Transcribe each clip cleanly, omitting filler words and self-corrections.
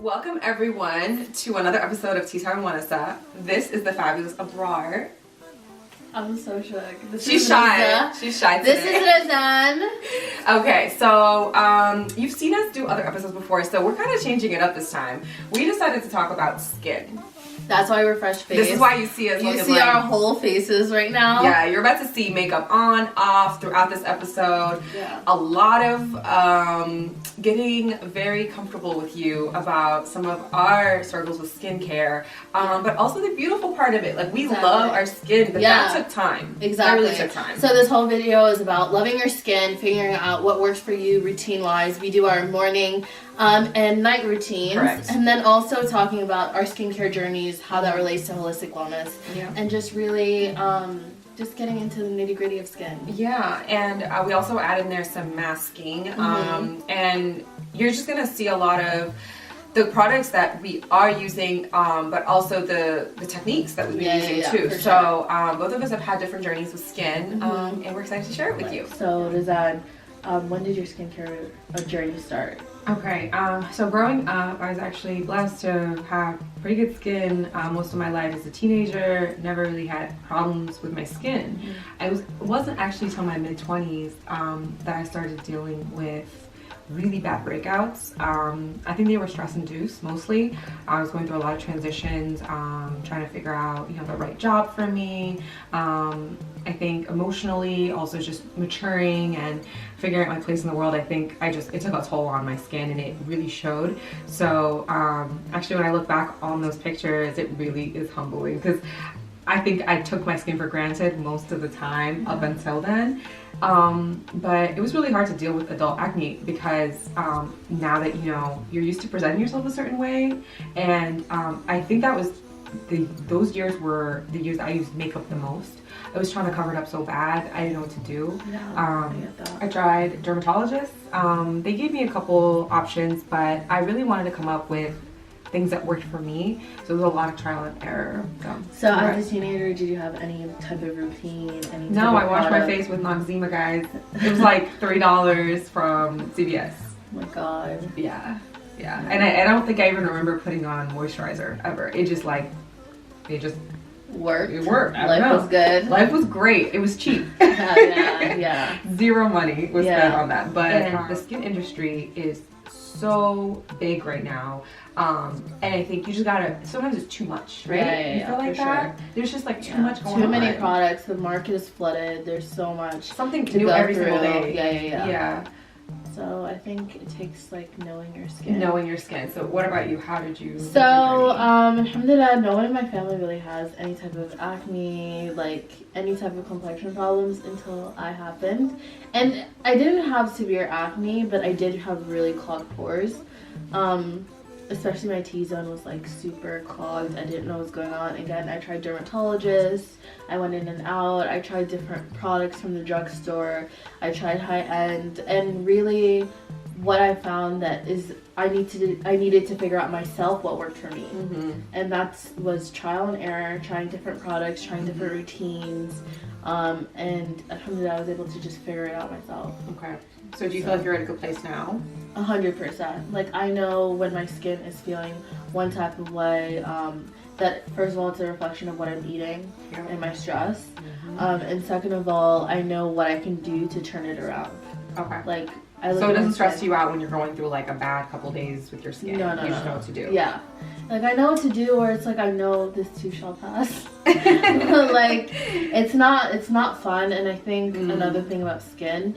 Welcome everyone to another episode of Tea Time with Melissa. This is the fabulous Abrar. I'm so shook. She's shy. She's shy today. This is Razan. Okay, so you've seen us do other episodes before, so we're kind of changing it up this time. We decided to talk about skin. That's why we're fresh faced. This is why you see us. You see our whole faces right now. Yeah, you're about to see makeup on, off throughout this episode. Yeah. A lot of getting very comfortable with you about some of our struggles with skincare, but also the beautiful part of it. Like we love our skin, but that took time. Exactly. That really took time. So this whole video is about loving your skin, figuring out what works for you routine-wise. We do our morning and night routines. Correct. And then also talking about our skincare journeys, how that relates to holistic wellness, and just really just getting into the nitty-gritty of skin. Yeah, and we also add in there some masking, and you're just gonna see a lot of the products that we are using, but also the techniques that we've been using too. So both of us have had different journeys with skin, and we're excited to share it with you. So Razan, when did your skincare journey start? Okay, so growing up, I was actually blessed to have pretty good skin most of my life as a teenager. Never really had problems with my skin. It wasn't actually till my mid-20s that I started dealing with really bad breakouts. I think they were stress-induced mostly. I was going through a lot of transitions, trying to figure out, the right job for me. I think emotionally, also just maturing and figuring out my place in the world. I think it took a toll on my skin, and it really showed. So actually, when I look back on those pictures, it really is humbling because I think I took my skin for granted most of the time up until then. But it was really hard to deal with adult acne because now that you're used to presenting yourself a certain way, and I think that was those years were the years I used makeup the most. I was trying to cover it up so bad, I didn't know what to do. I tried dermatologists. They gave me a couple options, but I really wanted to come up with things that worked for me. So there was a lot of trial and error. So as a teenager, did you have any type of routine? No, I washed my face with Noxzema, guys. It was like $3 from CVS. Oh my god. Yeah. And I don't think I even remember putting on moisturizer ever. It just worked. It worked. Life was good. Life was great. It was cheap. Yeah. Zero money was spent on that. But the skin industry is so big right now. And I think you just gotta, sometimes it's too much, right? You feel like that? Sure. There's just like too much going on. Too many products. The market is flooded. There's so much. Something to new every single day. Yeah. So I think it takes like knowing your skin. Knowing your skin. So what about you? How did you? So alhamdulillah, no one in my family really has any type of acne, like any type of complexion problems until I happened. And I didn't have severe acne, but I did have really clogged pores. Especially my T-zone was like super clogged. I didn't know what was going on. Again, I tried dermatologists. I went in and out. I tried different products from the drugstore. I tried high-end, and really what I found that is I needed to figure out myself what worked for me. And that was trial and error, trying different products, trying different routines, and alhamdulillah I was able to just figure it out myself. Okay. So do you feel like you're at a good place now? 100%. Like I know when my skin is feeling one type of way, that first of all it's a reflection of what I'm eating and my stress, and second of all I know what I can do to turn it around. Okay. So it doesn't stress you out when you're going through like a bad couple days with your skin. No. You just know what to do. Yeah. Like I know what to do, or it's like I know this too shall pass. Like it's not fun, and I think another thing about skin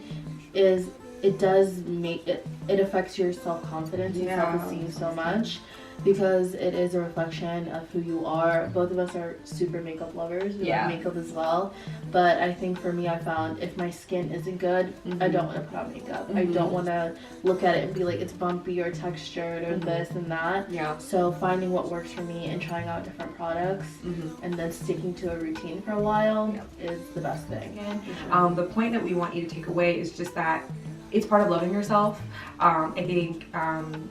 is it does make it affects your self-confidence and self-esteem so much, because it is a reflection of who you are. Both of us are super makeup lovers. We love makeup as well. But I think for me, I found if my skin isn't good, I don't want to put on makeup. I don't want to look at it and be like it's bumpy or textured or this and that. So finding what works for me and trying out different products and then sticking to a routine for a while is the best thing. The point that we want you to take away is just that it's part of loving yourself. I think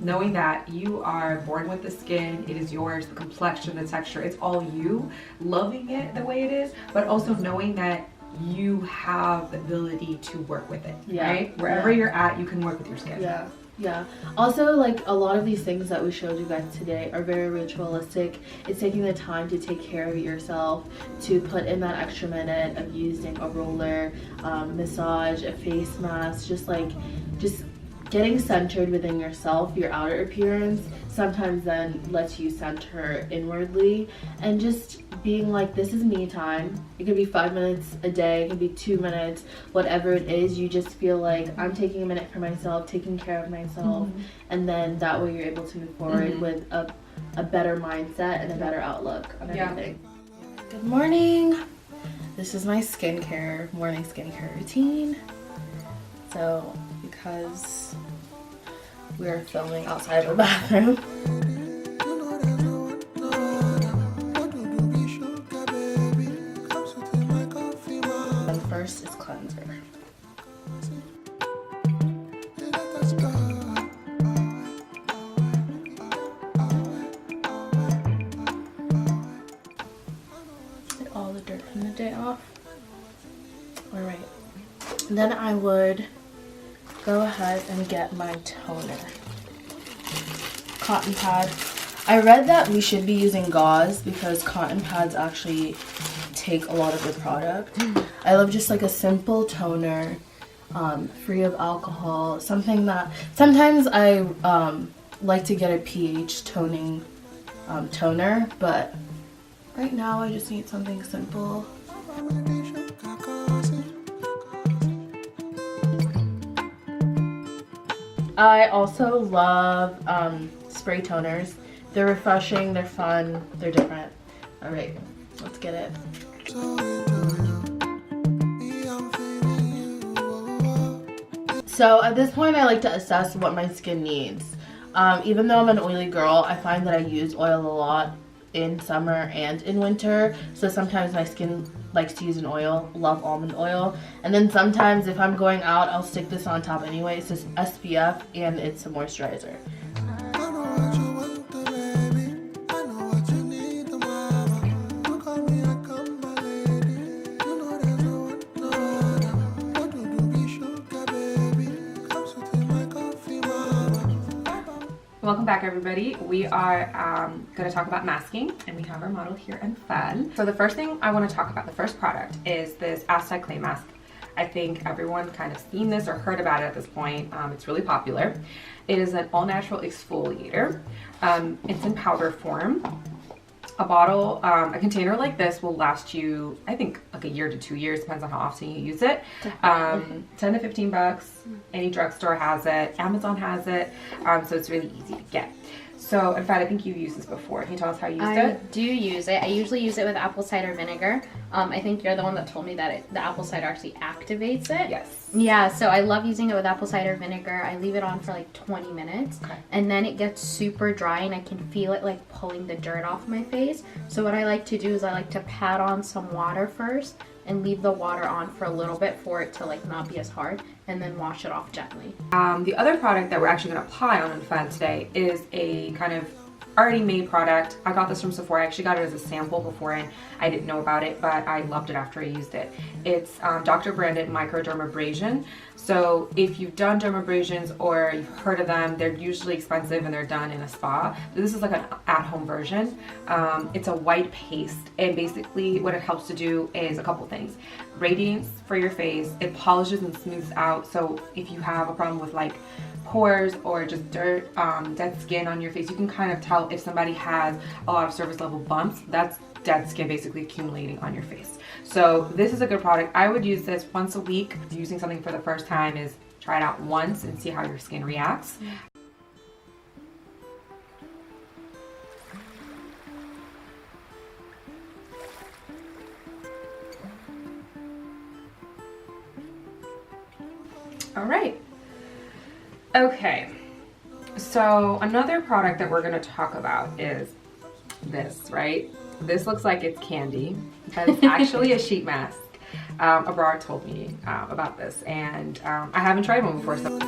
knowing that you are born with the skin, it is yours, the complexion, the texture, it's all you. Loving it the way it is, but also knowing that you have the ability to work with it, right? Wherever you're at, you can work with your skin. Yeah. Also, like, a lot of these things that we showed you guys today are very ritualistic. It's taking the time to take care of yourself, to put in that extra minute of using a roller, massage, a face mask, just getting centered within yourself, your outer appearance, sometimes then lets you center inwardly, and just being like, this is me time. It could be 5 minutes a day, it could be 2 minutes, whatever it is. You just feel like, I'm taking a minute for myself, taking care of myself, and then that way you're able to move forward with a better mindset and a better outlook on everything. Good morning. This is my morning skincare routine. So, because we're filming outside of the bathroom, and first is cleanser. Get all the dirt from the day off. Alright. Then I would go ahead and get my toner. Cotton pad. I read that we should be using gauze because cotton pads actually take a lot of the product. I love just like a simple toner, free of alcohol, something that, sometimes I like to get a pH toning toner, but right now I just need something simple. I also love spray toners. They're refreshing, they're fun, they're different. Alright, let's get it. So at this point I like to assess what my skin needs. Even though I'm an oily girl, I find that I use oil a lot in summer and in winter. So sometimes my skin likes to use an oil, love almond oil. And then sometimes if I'm going out, I'll stick this on top anyway. It's just SPF and it's a moisturizer. Welcome back, everybody. We are going to talk about masking, and we have our model here in Fall. So the first thing I want to talk about, the first product, is this Aztec Clay Mask. I think everyone kind of seen this or heard about it at this point. It's really popular. It is an all-natural exfoliator. It's in powder form. A bottle, a container like this will last you, I think, like a year to 2 years, depends on how often you use it. 10 to 15 bucks. Any drugstore has it. Amazon has it. So it's really easy to get. So, in fact, I think you've used this before. Can you tell us how you used it? I do use it. I usually use it with apple cider vinegar. I think you're the one that told me that the apple cider actually activates it. Yes. Yeah, so I love using it with apple cider vinegar. I leave it on for like 20 minutes. Okay. And then it gets super dry and I can feel it like pulling the dirt off my face. So what I like to do is I like to pat on some water first and leave the water on for a little bit for it to like not be as hard, and then wash it off gently. The other product that we're actually going to apply on Unfed today is a kind of already made product. I got this from Sephora. I actually got it as a sample before, and I didn't know about it, but I loved it after I used it. It's Dr. Branded Microdermabrasion. So if you've done dermabrasions or you've heard of them, they're usually expensive and they're done in a spa. This is like an at-home version. It's a white paste, and basically what it helps to do is a couple things. Radiance for your face. It polishes and smooths out. So if you have a problem with like pores or just dirt, dead skin on your face, you can kind of tell if somebody has a lot of surface level bumps. That's dead skin basically accumulating on your face. So this is a good product. I would use this once a week. Using something for the first time is try it out once and see how your skin reacts. All right. Okay. So another product that we're going to talk about is this, right? This looks like it's candy, but it's actually a sheet mask. Abrar told me about this, and I haven't tried one before. So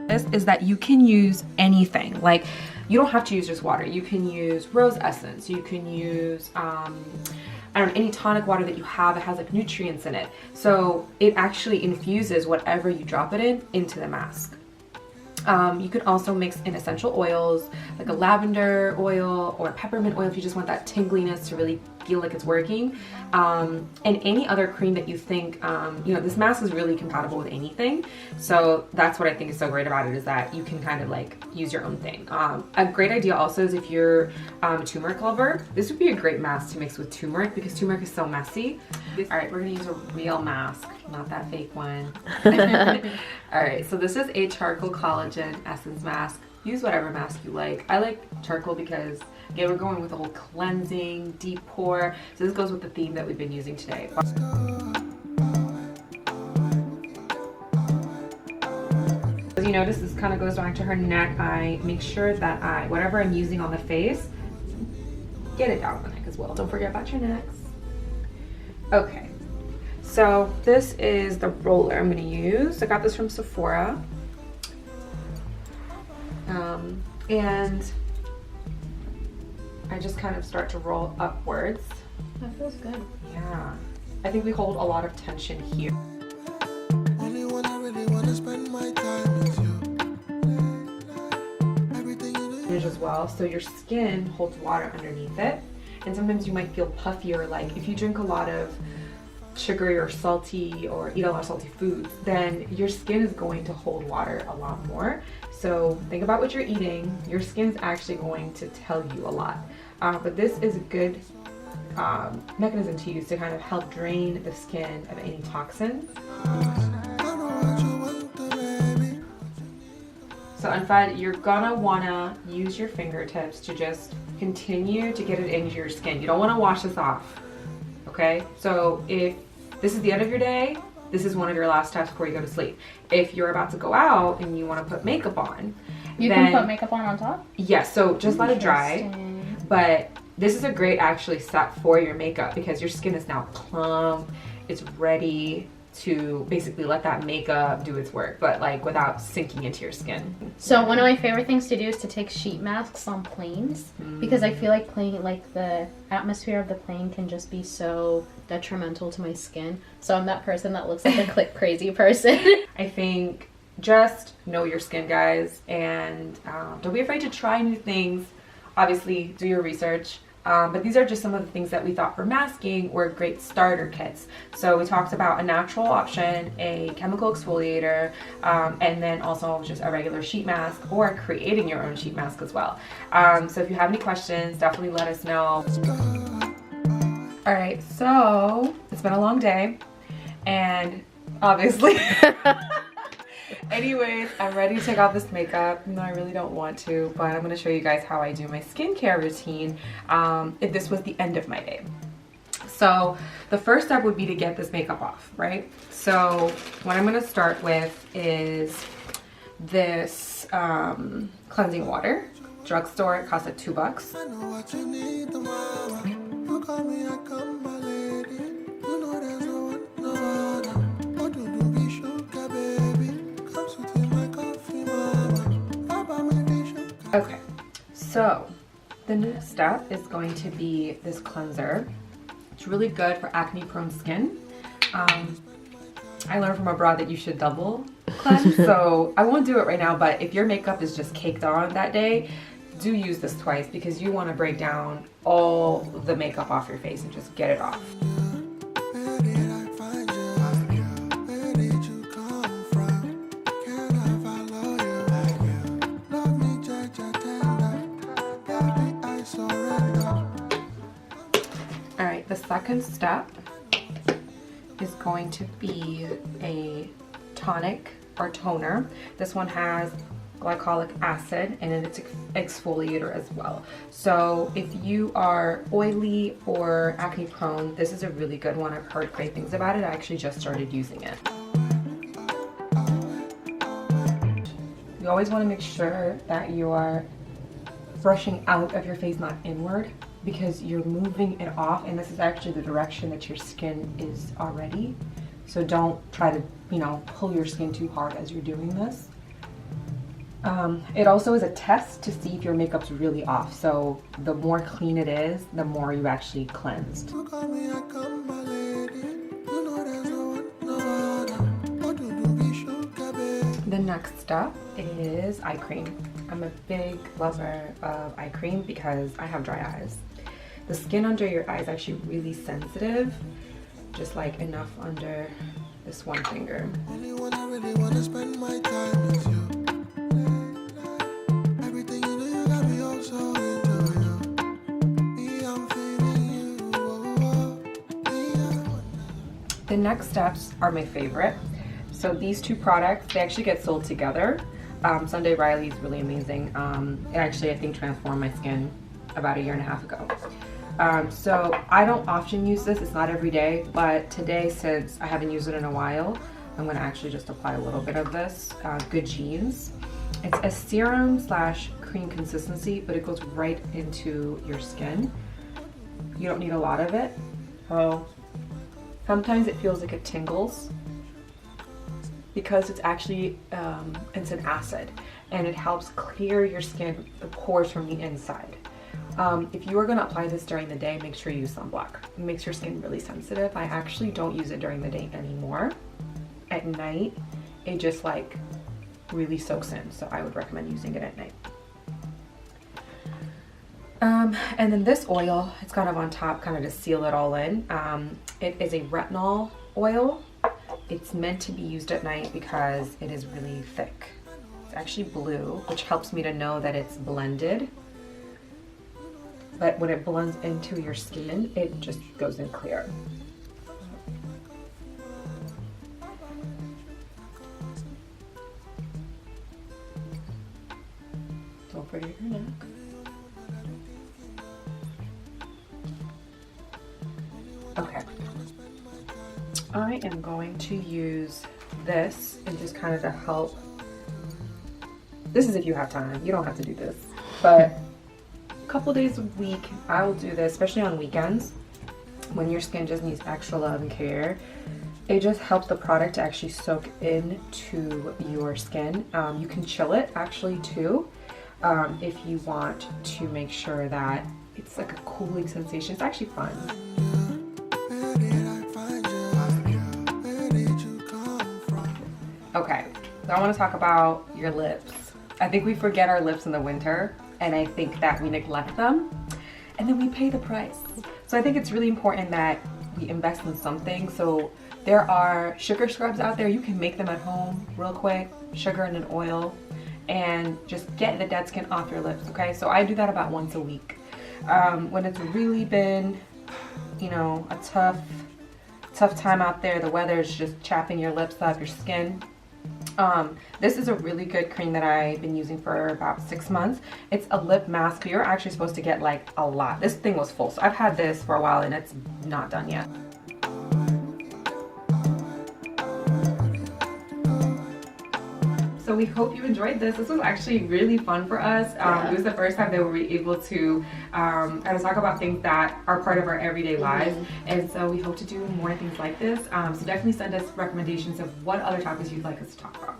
this is that you can use anything. Like, you don't have to use just water. You can use rose essence. You can use any tonic water that you have, it has like nutrients in it. So it actually infuses whatever you drop it in into the mask. You could also mix in essential oils like a lavender oil or peppermint oil if you just want that tingliness to really feel like it's working. And any other cream that you think, this mask is really compatible with anything. So that's what I think is so great about it, is that you can kind of like use your own thing. A great idea also is if you're a turmeric lover, this would be a great mask to mix with turmeric because turmeric is so messy. All right, we're gonna use a real mask, not that fake one. All right, so this is a charcoal collagen essence mask. Use whatever mask you like. I like charcoal because, again, we're going with the whole cleansing, deep pore. So this goes with the theme that we've been using today. As you notice, this kind of goes down to her neck. I make sure that whatever I'm using on the face, get it down the neck as well. Don't forget about your necks. Okay, so this is the roller I'm gonna use. I got this from Sephora. And I just kind of start to roll upwards. That feels good. Yeah. I think we hold a lot of tension here. Only when I really want to spend my time with you. Everything you do. As well, so your skin holds water underneath it. And sometimes you might feel puffier, like if you drink a lot of sugary or salty or eat a lot of salty foods, then your skin is going to hold water a lot more. So think about what you're eating. Your skin is actually going to tell you a lot. But this is a good mechanism to use to kind of help drain the skin of any toxins. So Unfed, you're gonna wanna use your fingertips to just continue to get it into your skin. You don't wanna wash this off, okay? So if this is the end of your day, this is one of your last steps before you go to sleep. If you're about to go out and you wanna put makeup on, You can put makeup on top? Yes, so just let it dry. But this is a great actually step for your makeup because your skin is now plump, it's ready to basically let that makeup do its work, but like without sinking into your skin. So one of my favorite things to do is to take sheet masks on planes because I feel like the atmosphere of the plane can just be so detrimental to my skin. So I'm that person that looks like a click crazy person. I think just know your skin, guys, and don't be afraid to try new things. Obviously, do your research. But these are just some of the things that we thought for masking were great starter kits. So we talked about a natural option, a chemical exfoliator, and then also just a regular sheet mask or creating your own sheet mask as well. So if you have any questions, definitely let us know. All right, so it's been a long day and obviously anyways, I'm ready to take off this makeup. No, I really don't want to, but I'm going to show you guys how I do my skincare routine if this was the end of my day. So the first step would be to get this makeup off, right? So what I'm going to start with is this cleansing water. Drugstore, it costs like $2. I know what you need, the mama. You call me, I come, my lady. You know there's no one, no other. What do you be sugar, baby? Come sit in my coffee, mama. Papa, me be sugar. Okay, so the next step is going to be this cleanser. It's really good for acne prone skin. I learned from abroad that you should double cleanse, so I won't do it right now, but if your makeup is just caked on that day, do use this twice because you want to break down all the makeup off your face and just get it off. Where did I find you? Where did you come from? Can I follow you? Love me, judge, tender. Baby, I surrender. All right, the second step is going to be a tonic or toner. This one has glycolic acid and it's exfoliator as well. So if you are oily or acne prone, this is a really good one. I've heard great things about it. I actually just started using it. You always want to make sure that you are brushing out of your face, not inward, because you're moving it off, and this is actually the direction that your skin is already. So don't try to, pull your skin too hard as you're doing this. It also is a test to see if your makeup's really off. So the more clean it is, the more you actually cleansed. You call me, I come, my lady. You know there's no one, no other. What do be sugar, baby? The next step is eye cream. I'm a big lover of eye cream because I have dry eyes. The skin under your eye is actually really sensitive, just like enough under this one finger. Only one I really wanna spend my time with you. Everything you do, you got me also into you. Me, I'm feeling you. The next steps are my favorite. So these two products, they actually get sold together. Sunday Riley is really amazing. It actually, I think, transformed my skin about 1.5 years ago. So I don't often use this, it's not every day, but today, since I haven't used it in a while, I'm gonna actually just apply a little bit of this, Good Genes. It's a serum / cream consistency, but it goes right into your skin. You don't need a lot of it. So sometimes it feels like it tingles because it's actually, it's an acid and it helps clear your skin, the pores from the inside. If you are going to apply this during the day, make sure you use sunblock. It makes your skin really sensitive. I actually don't use it during the day anymore. At night, it just like really soaks in, so I would recommend using it at night. And then this oil, it's kind of on top, kind of to seal it all in. It is a retinol oil. It's meant to be used at night because it is really thick. It's actually blue, which helps me to know that it's blended. But when it blends into your skin, it just goes in clear. Don't forget your neck. Okay. I am going to use this and just kind of to help. This is if you have time. You don't have to do this. But a couple days a week, I will do this, especially on weekends when your skin just needs extra love and care. It just helps the product to actually soak into your skin. You can chill it actually too, if you want to make sure that it's like a cooling sensation. It's actually fun. Where did I find you? Where did you come from? Okay, so I want to talk about your lips. I think we forget our lips in the winter, and I think that we neglect them, and then we pay the price. So I think it's really important that we invest in something. So there are sugar scrubs out there. You can make them at home real quick, sugar and an oil, and just get the dead skin off your lips, okay? So I do that about once a week. When it's really been, you know, a tough time out there, the weather is just chapping your lips up, your skin. This is a really good cream that I've been using for about 6 months. It's a lip mask, but you're actually supposed to get like a lot. This thing was full, so I've had this for a while and it's not done yet. So we hope you enjoyed this. This was actually really fun for us. It was the first time that we were able to kind of talk about things that are part of our everyday lives. And so we hope to do more things like this. So definitely send us recommendations of what other topics you'd like us to talk about.